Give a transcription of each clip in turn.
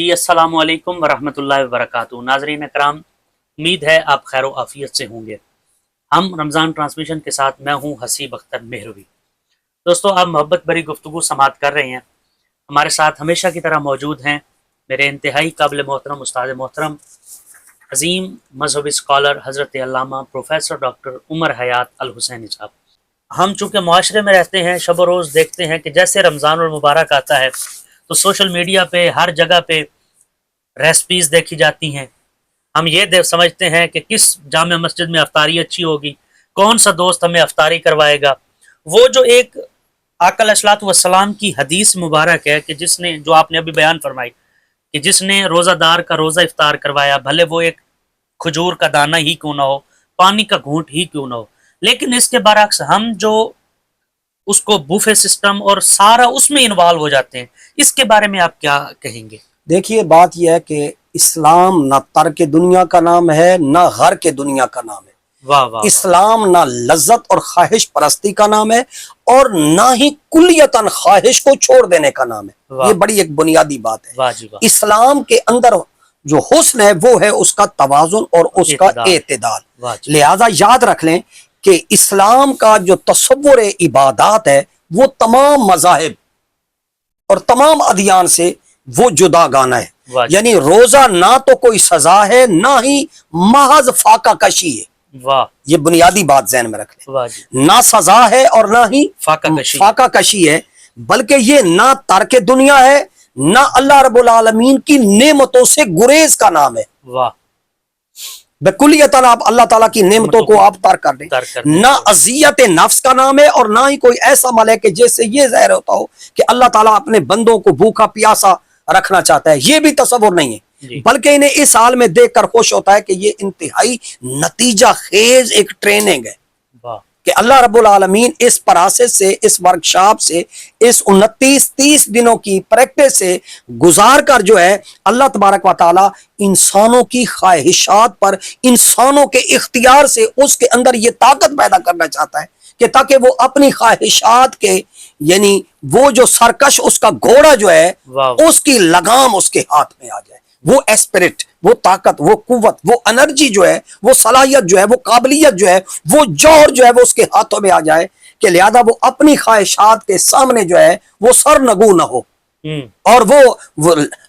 जी अस्सलाम वालेकुम वरहमतुल्लाहि वबरकातुहू। नाज़रीन अकराम, उम्मीद है आप खैर आफियत से होंगे। हम रमज़ान ट्रांसमिशन के साथ मैं हूँ हसीब अख्तर मेहरवी। दोस्तों, आप मोहब्बत भरी गुफ्तगू समाअत कर रहे हैं। हमारे साथ हमेशा की तरह मौजूद हैं मेरे इंतहाई काबिल मोहतरम उस्ताद मोहतरम अजीम मजहबी स्कॉलर हज़रत अल्लामा प्रोफेसर डॉक्टर उमर हयात अल हुसैनी साहब। हम चूँकि मुआशरे में रहते हैं, शब रोज़ देखते हैं कि जैसे रमज़ान और मुबारक आता है तो सोशल मीडिया पे हर जगह पे रेसिपीज़ देखी जाती हैं। हम ये समझते हैं कि किस जामे मस्जिद में अफ्तारी अच्छी होगी, कौन सा दोस्त हमें अफ्तारी करवाएगा। वो जो एक आका अलैहिस्सलातु वस्सलाम की हदीस मुबारक है कि जिसने, जो आपने अभी बयान फरमाई, कि जिसने रोज़ादार का रोज़ा इफ्तार करवाया, भले वो एक खजूर का दाना ही क्यों ना हो, पानी का घूंट ही क्यों ना हो। लेकिन इसके बरअक्स हम जो उसको बुफे सिस्टम और सारा उसमें इन्वॉल्व हो जाते हैं, इसके बारे में आप क्या कहेंगे? देखिए, बात यह है कि इस्लाम ना तर्क दुनिया का नाम है, ना घर के दुनिया का नाम है। वाह वाह। इस्लाम ना लज्जत और ख्वाहिश परस्ती का नाम है और ना ही कुल्लियतन ख्वाहिश को छोड़ देने का नाम है। ये बड़ी एक बुनियादी बात है। वाह जी वाह। इस्लाम के अंदर जो हुस्न है वो है उसका तवाजुन और उसका एतदाल। लिहाजा याद रख लें कि इस्लाम का जो तसव्वुर इबादत है वो तमाम मज़ाहिब और तमाम अदियान से वो जुदा गाना है। यानी रोजा ना तो कोई सजा है, ना ही महज फाका कशी है। वाह, ये बुनियादी बात ज़हन में रख लें। ना सजा है और ना ही फाका कशी है, बल्कि ये ना तर्क दुनिया है, ना अल्लाह रब्बुल आलमीन की नेमतों से गुरेज का नाम है। वाह, बेकुलियतन आप अल्लाह ताला की नेमतों को आप तर्क कर दें। ना अजियत नफ्स का नाम है और ना ही कोई ऐसा अमल है कि जैसे ये ज़ाहिर होता हो कि अल्लाह ताला अपने बंदों को भूखा प्यासा रखना चाहता है। ये भी तसव्वुर नहीं है, बल्कि इन्हें इस हाल में देखकर खुश होता है कि ये इंतहाई नतीजा खेज एक ट्रेनिंग है कि अल्लाह रब्बुल आलमीन इस प्रोसेस से, इस वर्कशॉप से, इस 29-30 दिनों की प्रैक्टिस से गुजार कर जो है अल्लाह तबारक व तआला इंसानों की ख्वाहिशात पर, इंसानों के इख्तियार से उसके अंदर ये ताकत पैदा करना चाहता है कि ताकि वो अपनी ख्वाहिशात के, यानी वो जो सरकश उसका घोड़ा जो है उसकी लगाम उसके हाथ में आ जाए। वो एस्पिरिट, वो ताकत, वो कुव्वत, वो एनर्जी जो है, वो सलाहियत जो है, वो काबिलियत जो है, वो जोर जो है वो उसके हाथों में आ जाए कि लिहाजा वो अपनी ख्वाहिशात के सामने जो है वो सरनगू ना हो और वो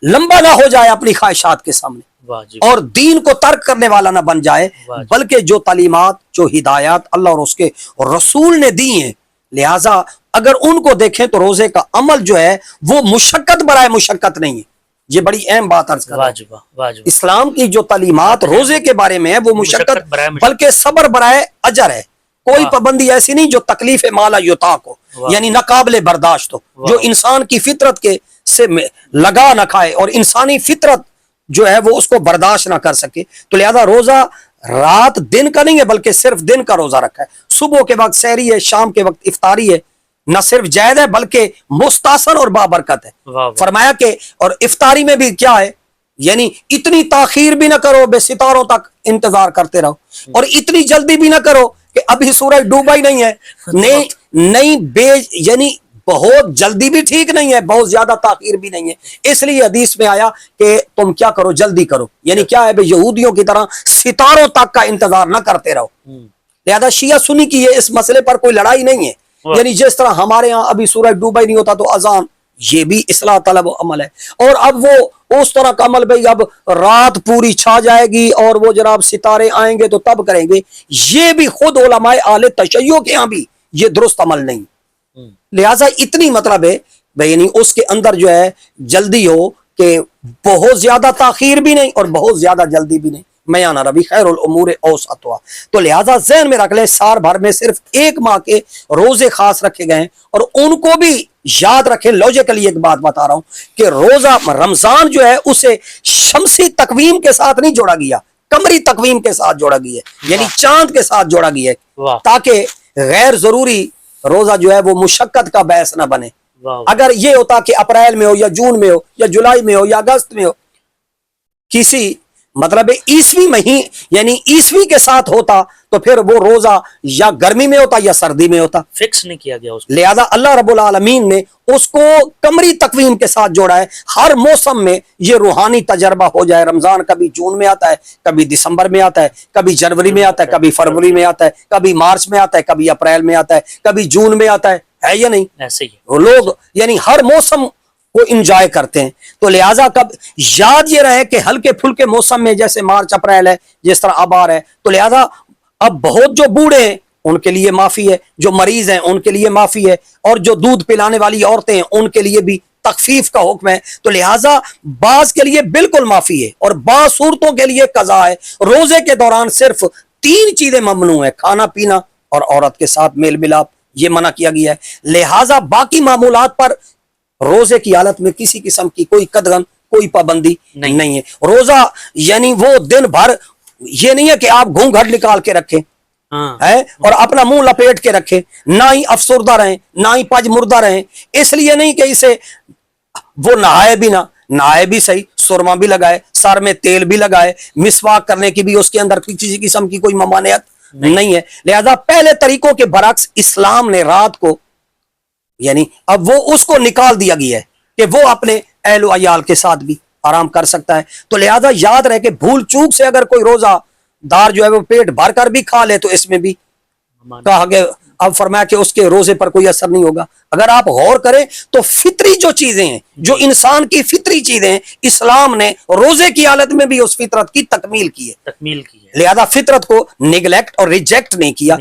लंबा ना हो जाए अपनी ख्वाहिशात के सामने और दीन को तर्क करने वाला ना बन जाए, बल्कि जो तालीमात, जो हिदायत अल्लाह और उसके रसूल ने दी हैं, लिहाजा अगर उनको देखें तो रोजे का अमल जो है वो मुशक्कत बराए मुशक्कत नहीं है। ये बड़ी अहम बात अर्ज कर रहा हूं। इस्लाम की जो तालीमात रोजे के बारे में है वो मुशक्कत बल्कि सबर बराए अजर है। कोई पाबंदी ऐसी नहीं जो तकलीफ माला युता को, यानी नाकाबिले बर्दाश्त हो, जो इंसान की फितरत के से लगा न खाए और इंसानी फितरत जो है वो उसको बर्दाश्त ना कर सके। तो लिहाजा रोजा रात दिन का नहीं है, बल्कि सिर्फ दिन का रोजा रखा है। सुबह के वक्त सहरी है, शाम के वक्त इफ्तारी है। न सिर्फ जायज है बल्कि मुस्तासन और बाबरकत है। फरमाया कि और इफ्तारी में भी क्या है, यानी इतनी ताखीर भी ना करो, बेसितारों तक इंतजार करते रहो, और इतनी जल्दी भी ना करो कि अभी सूरज डूबा ही नहीं है। नहीं यानी बहुत जल्दी भी ठीक नहीं है, बहुत ज्यादा ताखीर भी नहीं है। इसलिए हदीस में आया कि तुम क्या करो, जल्दी करो। यानी क्या है, यहूदियों की तरह सितारों तक का इंतजार ना करते रहो। लिहाजा शिया सुन्नी की इस मसले पर कोई लड़ाई नहीं है। यानी जिस तरह हमारे यहाँ अभी सूरज डूबा ही नहीं होता तो अजान, ये भी इस्लाह तलब अमल है। और अब वो उस तरह का अमल, भाई अब रात पूरी छा जाएगी और वो जनाब सितारे आएंगे तो तब करेंगे, ये भी खुद उलमाए आले तशय्यो के यहाँ भी ये दुरुस्त अमल नहीं। लिहाजा इतनी मतलब है भाई, यानी उसके अंदर जो है जल्दी हो कि बहुत ज्यादा ताखीर भी नहीं और बहुत ज्यादा जल्दी भी नहीं। मयाना रवि खैरुल उमूर औसतुहा। तो लिहाजा ज़हन में रख ले, साल भर में सिर्फ एक माह के रोजे खास रखे गए हैं और उनको भी याद रखें। लॉजिकली एक बात बता रहा हूं कि रोजा रमजान जो है उसे शमसी तकवीम के साथ नहीं जोड़ा गया, कमरी तकवीम के साथ जोड़ा गया है, यानी चांद के साथ जोड़ा गया है, ताकि गैर जरूरी रोजा जो है वो मुशक्कत का बहस ना बने। अगर ये होता कि अप्रैल में हो या जून में हो या जुलाई में हो या अगस्त में हो, किसी मतलब ईसवी महीने यानी ईसवी के साथ होता तो फिर वो रोजा या गर्मी में होता या सर्दी में होता, फिक्स नहीं किया गया उसको। लिहाजा अल्लाह रब्बुल आलमीन ने उसको कमरी तकवीम के साथ जोड़ा है। हर मौसम में ये रूहानी तजर्बा हो जाए। रमजान कभी जून में आता है, कभी दिसंबर में आता है, कभी जनवरी में आता है, कभी फरवरी में आता है, कभी मार्च में आता है, कभी अप्रैल में आता है, कभी जून में आता है या नहीं? ऐसे ही वो लोग यानी हर मौसम को इंजॉय करते हैं। तो लिहाजा कब याद ये रहे कि हल्के फुल्के मौसम में जैसे मार्च अप्रैल है, जिस तरह अब आ रहा है, तो लिहाजा अब बहुत जो बूढ़े हैं उनके लिए माफी है, जो मरीज हैं उनके लिए माफी है, और जो दूध पिलाने वाली औरतें हैं उनके लिए भी तखफीफ का हुक्म है। तो लिहाजा बाज के लिए बिल्कुल माफी है और बाज सूरतों के लिए कज़ा है। रोजे के दौरान सिर्फ 3 चीजें ममनू है, खाना पीना और औरत के साथ मेल मिलाप, ये मना किया गया है। लिहाजा बाकी मामूलात पर रोजे की हालत में किसी किस्म की कोई कदगन, कोई पाबंदी नहीं है। रोजा यानी वो दिन भर, ये नहीं है कि आप घूंघट निकाल के रखें है और अपना मुंह लपेट के रखें, ना ही अफसुर्दा रहें, ना ही पज मुर्दा रहें। इसलिए नहीं कि इसे वो नहाए भी ना, नहाए भी सही, सुरमा भी लगाए, सर में तेल भी लगाए, मिसवाक करने की भी उसके अंदर किसी किस्म की कोई ममानियत नहीं है। लिहाजा पहले तरीकों के बरक्स इस्लाम ने रात को यानी अब वो उसको निकाल दिया गया है कि वो अपने अहल अयाल के साथ भी आराम कर सकता है। तो लिहाजा याद रहे कि भूल चूक से अगर कोई रोजादार जो है वो पेट भर कर भी खा ले तो इसमें भी कहा गया, अब फरमाया कि उसके रोजे पर कोई असर नहीं होगा। अगर आप गौर करें तो फितरी जो चीजें हैं, जो इंसान की फितरी चीजें हैं, इस्लाम ने रोजे की हालत में भी उस फितरत की तकमील की है। तकमील की है। लिहाजा फितरत को निगलेक्ट और रिजेक्ट नहीं किया।